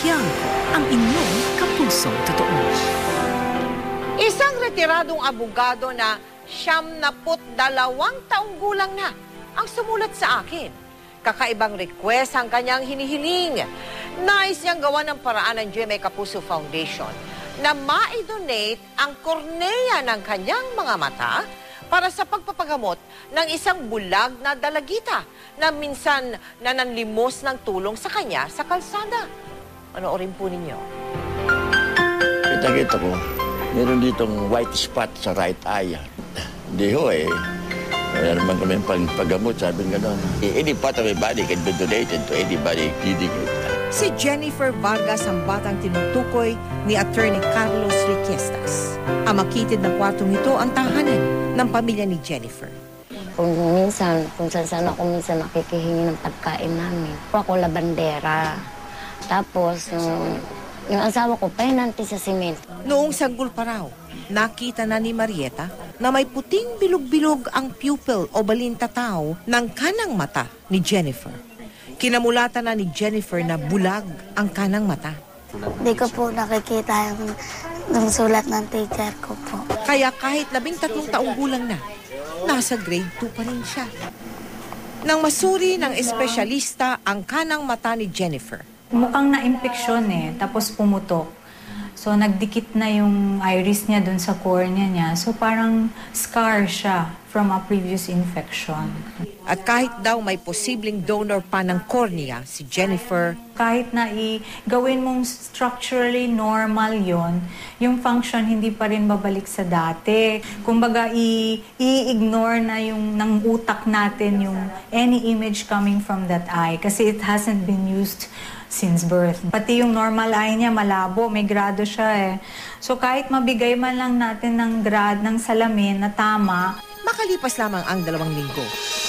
Tiangco, ang inyong kapusong totoo. Isang retiradong abogado na 72 taong gulang na ang sumulat sa akin. Kakaibang request ang kanyang hinihiling. Nais niyang gawa ng paraan ng GMA Kapuso Foundation na ma-donate ang kornea ng kanyang mga mata para sa pagpapagamot ng isang bulag na dalagita na minsan nananlimos ng tulong sa kanya sa kalsada. Panoorin po ninyo. Kita ko, meron ditong white spot sa right eye. Hindi ho wala naman kami pagpagamot, sabi nga doon. Any part of my body can be donated to anybody needing it. Si Jennifer Vargas ang batang tinutukoy ni Attorney Carlos Riquestas. Ang makitid na kwartong ito ang tahanan ng pamilya ni Jennifer. Kung saan ako nakikihingi ng pagkain namin. Ako labandera. Tapos, yung asawa ko, pahinanti sa simento. Noong sanggol pa raw, nakita na ni Marieta na may puting bilog-bilog ang pupil o balintatao ng kanang mata ni Jennifer. Kinamulatan na ni Jennifer na bulag ang kanang mata. Hindi ko po nakikita yung sulat ng teacher ko po. Kaya kahit 13 taong gulang na, nasa grade 2 pa rin siya. Nang masuri ng espesyalista ang kanang mata ni Jennifer. Mukhang na-impeksyon tapos pumutok. So, nagdikit na yung iris niya dun sa cornea niya. So, parang scar siya from a previous infection. At kahit daw may posibleng donor pa ng cornea, si Jennifer, kahit na gawin mong structurally normal yon, yung function hindi pa rin babalik sa dati. Kumbaga, i-ignore na yung ng utak natin yung any image coming from that eye kasi it hasn't been used since birth. Pati yung normal eye niya malabo, may grado siya So kahit mabigay man lang natin ng ng salamin na tama, makalipas lamang ang 2 linggo,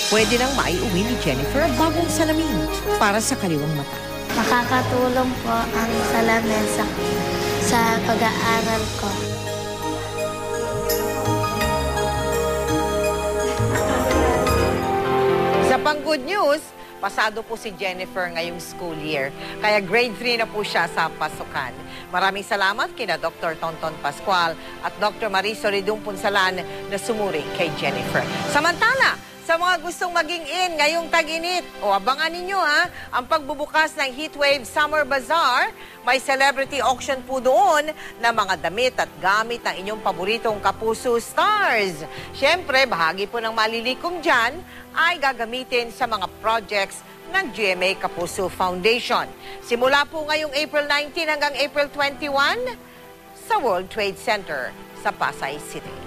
pwede nang maiuwi ni Jennifer ang bagong salamin para sa kaliwang mata. Makakatulong po ang salamin sa pag-aaral ko. Sa pang-good news, pasado po si Jennifer ngayong school year. Kaya grade 3 na po siya sa pasukan. Maraming salamat kina Dr. Tonton Pascual at Dr. Mariso Ridung Punsalan na sumuri kay Jennifer. Samantala, sa mga gustong maging in ngayong tag-init, abangan ninyo ang pagbubukas ng Heatwave Summer Bazaar. May celebrity auction po doon na mga damit at gamit ng inyong paboritong Kapuso stars. Siyempre, bahagi po ng malilikom dyan ay gagamitin sa mga projects ng GMA Kapuso Foundation. Simula po ngayong April 19 hanggang April 21 sa World Trade Center sa Pasay City.